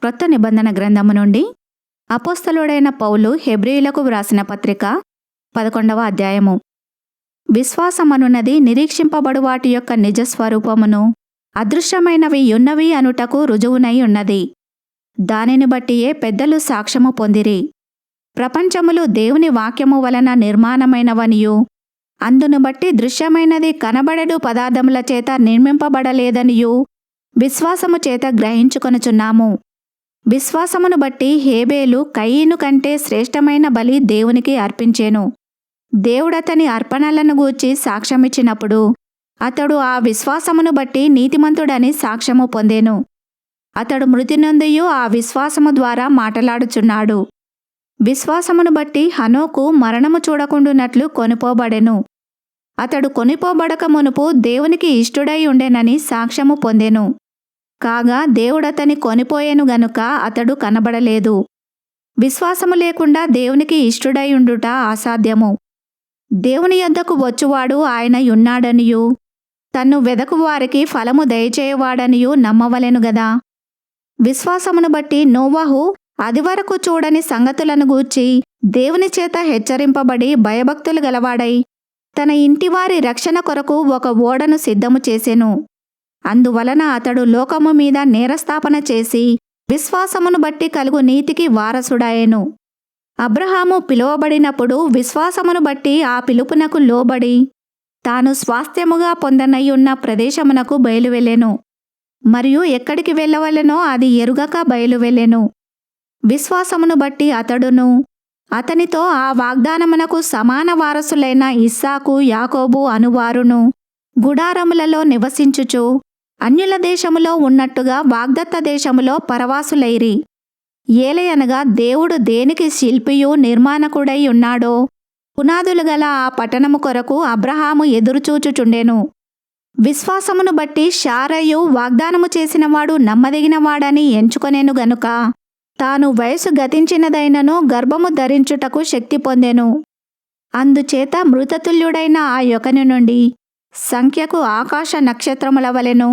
క్రొత్త నిబంధన గ్రంథము నుండి అపోస్తలుడైన పౌలు హెబ్రీయులకు వ్రాసిన పత్రిక 11వ అధ్యాయము. విశ్వాసమనున్నది నిరీక్షింపబడు వాటి యొక్క నిజస్వరూపమును, అదృశ్యమైనవి యున్నవి అనుటకు రుజువునై ఉన్నది. దానిని బట్టియే పెద్దలు సాక్ష్యము పొందిరి. ప్రపంచములు దేవుని వాక్యము వలన నిర్మాణమైనవనియు, అందును బట్టి దృశ్యమైనది కనబడెడు పదార్థముల చేత నిర్మింపబడలేదనియు విశ్వాసము చేత గ్రహించుకొనుచున్నాము. విశ్వాసమును బట్టి హేబేలు కయీను కంటే శ్రేష్టమైన బలి దేవునికి అర్పించెను. దేవుడతని అర్పణలను గూర్చి సాక్ష్యమిచ్చినప్పుడు అతడు ఆ విశ్వాసమును బట్టి నీతిమంతుడని సాక్ష్యము పొందెను. అతడు మృతి నొందియు ఆ విశ్వాసము ద్వారా మాటలాడుచున్నాడు. విశ్వాసమును బట్టి హనోకు మరణము చూడకుండునట్లు కొనిపోబడెను. అతడు కొనిపోబడక మునుపు దేవునికి ఇష్టుడై ఉండెనని సాక్ష్యము పొందెను. కాగా దేవుడతని కొనిపోయెను గనుక అతడు కనబడలేదు. విశ్వాసము లేకుండా దేవునికి ఇష్టుడై ఉండుట అసాధ్యము. దేవుని యొద్దకు వచ్చువాడు ఆయన యున్నాడనియు, తన్ను వెదకు వారికి ఫలము దయచేయవాడనియు నమ్మవలెను గదా. విశ్వాసమును బట్టి నోవహు అదివరకు చూడని సంగతులను గూర్చి దేవుని చేత హెచ్చరింపబడి భయభక్తులు గలవాడై తన ఇంటివారి రక్షణ కొరకు ఒక ఓడను సిద్ధము చేసెను. అందువలన అతడు లోకము మీద నేరస్థాపన చేసి విశ్వాసమును బట్టి కలుగు నీతికి వారసుడాయెను. అబ్రహాము పిలువబడినప్పుడు విశ్వాసమును బట్టి ఆ పిలుపునకు లోబడి తాను స్వాస్థ్యముగా పొందనయ్యున్న ప్రదేశమునకు బయలువెళ్ళెను. మరియు ఎక్కడికి వెళ్ళవలెనో అది ఎరుగక బయలువెళ్ళెను. విశ్వాసమును బట్టి అతడును అతనితో ఆ వాగ్దానమునకు సమాన వారసులైన ఇస్సాకు, యాకోబు అనువారును గుడారములలో నివసించుచు అన్యుల దేశములో ఉన్నట్టుగా వాగ్దత్త దేశములో పరవాసులైరి. ఏలయనగా దేవుడు దేనికి శిల్పియు నిర్మాణకుడై ఉన్నాడో పునాదులు గల ఆ పట్టణము కొరకు అబ్రహాము ఎదురుచూచుచుండెను. విశ్వాసమును బట్టి శారయు వాగ్దానము చేసినవాడు నమ్మదగినవాడని ఎంచుకొనెను గనుక తాను వయసు గతించినదైనను గర్భము ధరించుటకు శక్తి పొందెను. అందుచేత మృతతుల్యుడైన ఆ యొకని నుండి సంఖ్యకు ఆకాశ నక్షత్రముల వలెను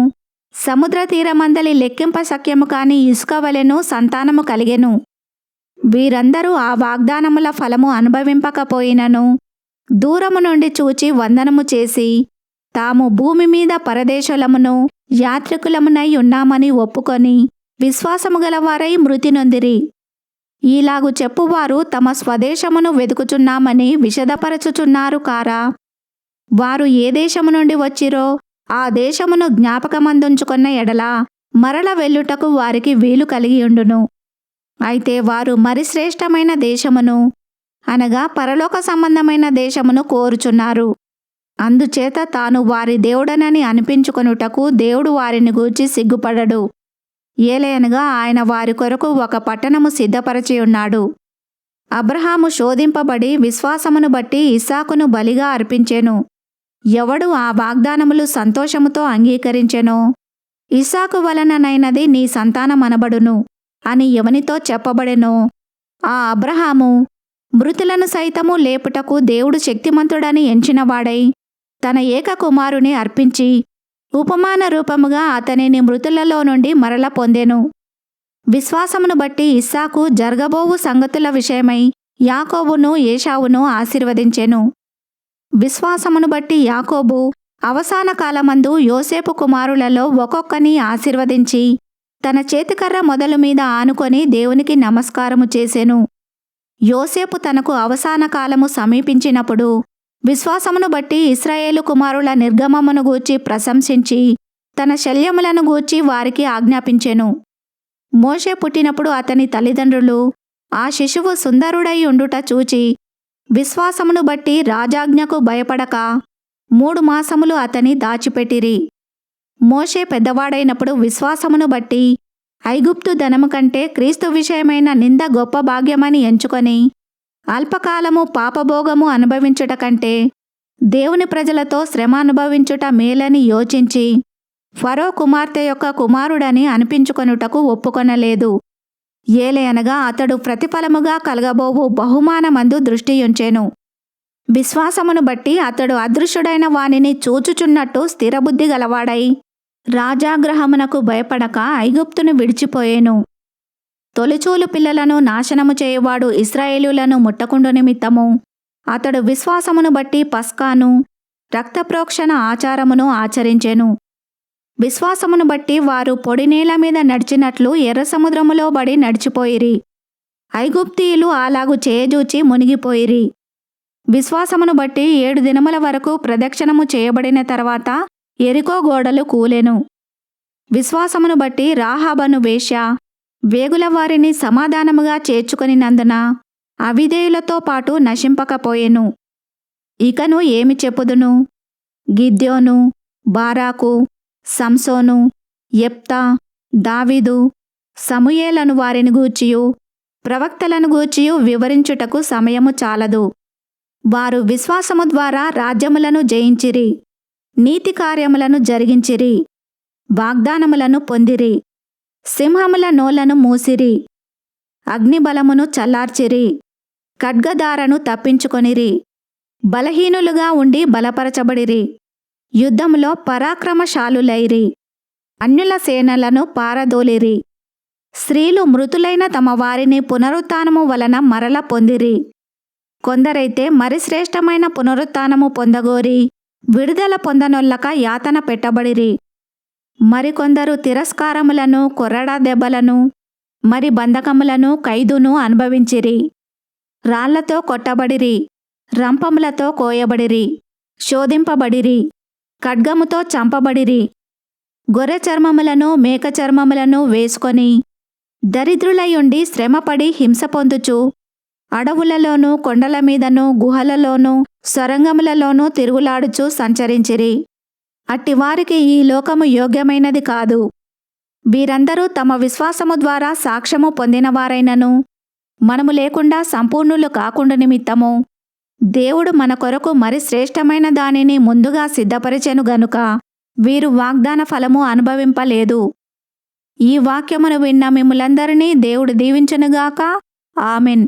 సముద్ర తీరమందలి లెక్కింప సఖ్యము కాని ఇసుక వలెను సంతానము కలిగెను. వీరందరూ ఆ వాగ్దానముల ఫలము అనుభవింపకపోయినను దూరము నుండి చూచి వందనము చేసి తాము భూమి మీద పరదేశులమును యాత్రికులమునై ఉన్నామని ఒప్పుకొని విశ్వాసము గలవారై మృతి నొందిరి. ఈలాగు చెప్పువారు తమ స్వదేశమును వెతుకుచున్నామని విషదపరచుచున్నారు కారా. వారు ఏ దేశము నుండి వచ్చిరో ఆ దేశమును జ్ఞాపకమందుంచుకున్న ఎడల మరల వెళ్ళుటకు వారికి వీలు కలిగియుండును. అయితే వారు మరి శ్రేష్టమైన దేశమును అనగా పరలోక సంబంధమైన దేశమును కోరుచున్నారు. అందుచేత తాను వారి దేవుడనని అనిపించుకొనుటకు దేవుడు వారిని గూర్చి సిగ్గుపడడు. ఏలయనగా ఆయన వారి కొరకు ఒక పట్టణము సిద్ధపరచి ఉన్నాడు. అబ్రహాము శోధింపబడి విశ్వాసమును బట్టి ఇస్సాకును బలిగా అర్పించెను. ఎవడు ఆ వాగ్దానములు సంతోషముతో అంగీకరించెనో ఇస్సాకు వలననైనది నీ సంతానమనబడును అని ఎవనితో చెప్పబడెనో ఆ అబ్రహాము మృతులను సైతము లేపుటకు దేవుడు శక్తిమంతుడని ఎంచినవాడై తన ఏక కుమారుని అర్పించి ఉపమాన రూపముగా అతనిని మృతులలో నుండి మరల పొందెను. విశ్వాసమును బట్టి ఇస్సాకు జరగబోవు సంగతుల విషయమై యాకోబును ఏశావును ఆశీర్వదించెను. విశ్వాసమును బట్టి యాకోబు అవసాన కాలమందు యోసేపు కుమారులలో ఒక్కొక్కని ఆశీర్వదించి తన చేతికర్ర మొదలు మీద ఆనుకొని దేవునికి నమస్కారము చేసెను. యోసేపు తనకు అవసాన కాలము సమీపించినప్పుడు విశ్వాసమును బట్టి ఇశ్రాయేలు కుమారుల నిర్గమమును గూర్చి ప్రశంసించి తన శల్యములను గూర్చి వారికి ఆజ్ఞాపించెను. మోషే పుట్టినప్పుడు అతని తల్లిదండ్రులు ఆ శిశువు సుందరుడై ఉండుట చూచి విశ్వాసమును బట్టి రాజాజ్ఞకు భయపడక 3 మాసములు అతని దాచిపెట్టిరి. మోషే పెద్దవాడైనప్పుడు విశ్వాసమును బట్టి ఐగుప్తు ధనము కంటే క్రీస్తు విషయమైన నింద గొప్ప భాగ్యమని ఎంచుకొని అల్పకాలము పాపభోగము అనుభవించుట కంటే దేవుని ప్రజలతో శ్రమ అనుభవించుట మేలని యోచించి ఫరో కుమార్తె యొక్క కుమారుడని అనిపించుకొనుటకు ఒప్పుకొనలేదు. ఏలయనగా అతడు ప్రతిఫలముగా కలగబోవు బహుమానమందు దృష్టియుంచెను. విశ్వాసమును బట్టి అతడు అదృశ్యుడైన వానిని చూచుచున్నట్టు స్థిరబుద్ధి గలవాడై రాజాగ్రహమునకు భయపడక ఐగుప్తును విడిచిపోయెను. తొలిచూలు పిల్లలను నాశనము చేయువాడు ఇశ్రాయేలులను ముట్టకుండు నిమిత్తము అతడు విశ్వాసమును బట్టి పస్కాను రక్తప్రోక్షణ ఆచారమును ఆచరించెను. విశ్వాసమును బట్టి వారు పొడినేల మీద నడిచినట్లు ఎర్ర సముద్రములో బడి నడిచిపోయిరి. ఐగుప్తీయులు అలాగు చేయజూచి మునిగిపోయిరి. విశ్వాసమును బట్టి 7 దినముల వరకు ప్రదక్షిణము చేయబడిన తర్వాత ఎరికో గోడలు కూలెను. విశ్వాసమును బట్టి రాహాబను వేశ్య వేగుల వారిని సమాధానముగా చేర్చుకొనినందున అవిధేయులతో పాటు నశింపకపోయెను. ఇకను ఏమి చెప్పుదును? గిద్యోను, బారాకు, సంసోను, యెఫ్తా, దావీదు, సమూయేలను వారిని గూర్చియు ప్రవక్తలను గూర్చియు వివరించుటకు సమయము చాలదు. వారు విశ్వాసము ద్వారా రాజ్యములను జయించిరి, నీతి కార్యములను జరిగించిరి, వాగ్దానములను పొందిరి, సింహముల నోళ్లను మూసిరి, అగ్నిబలమును చల్లార్చిరి, ఖడ్గదారను తప్పించుకొనిరి, బలహీనులుగా ఉండి బలపరచబడిరి, యుద్ధములో పరాక్రమశాలులైరి, అన్యుల సేనలను పారదోలిరి. స్త్రీలు మృతులైన తమ వారిని పునరుత్థానము వలన మరల పొందిరి. కొందరైతే మరి శ్రేష్టమైన పునరుత్థానము పొందగోరి విడుదల పొందనొల్లక యాతన పెట్టబడిరి. మరికొందరు తిరస్కారములను, కొరడా దెబ్బలను, మరి బంధకములను, ఖైదును అనుభవించిరి. రాళ్లతో కొట్టబడిరి, రంపములతో కోయబడిరి, శోధింపబడిరి, ఖడ్గముతో చంపబడిరి. గొర్రె చర్మములను, మేక చర్మములను వేసుకొని దరిద్రులయుండి శ్రమపడి హింస పొందుచు అడవులలోనూ, కొండల మీదను, గుహలలోనూ, సొరంగములలోనూ తిరుగులాడుచు సంచరించిరి. అట్టివారికి ఈ లోకము యోగ్యమైనది కాదు. వీరందరూ తమ విశ్వాసము ద్వారా సాక్ష్యము పొందినవారైనను మనము లేకుండా సంపూర్ణులు కాకుండా నిమిత్తము దేవుడు మన కొరకు మరి శ్రేష్టమైన దానిని ముందుగా సిద్ధపరిచెను గనుక వీరు వాగ్దాన ఫలము అనుభవింపలేదు. ఈ వాక్యమును విన్న మిమ్ములందరినీ దేవుడు దీవించునుగాక. ఆమెన్.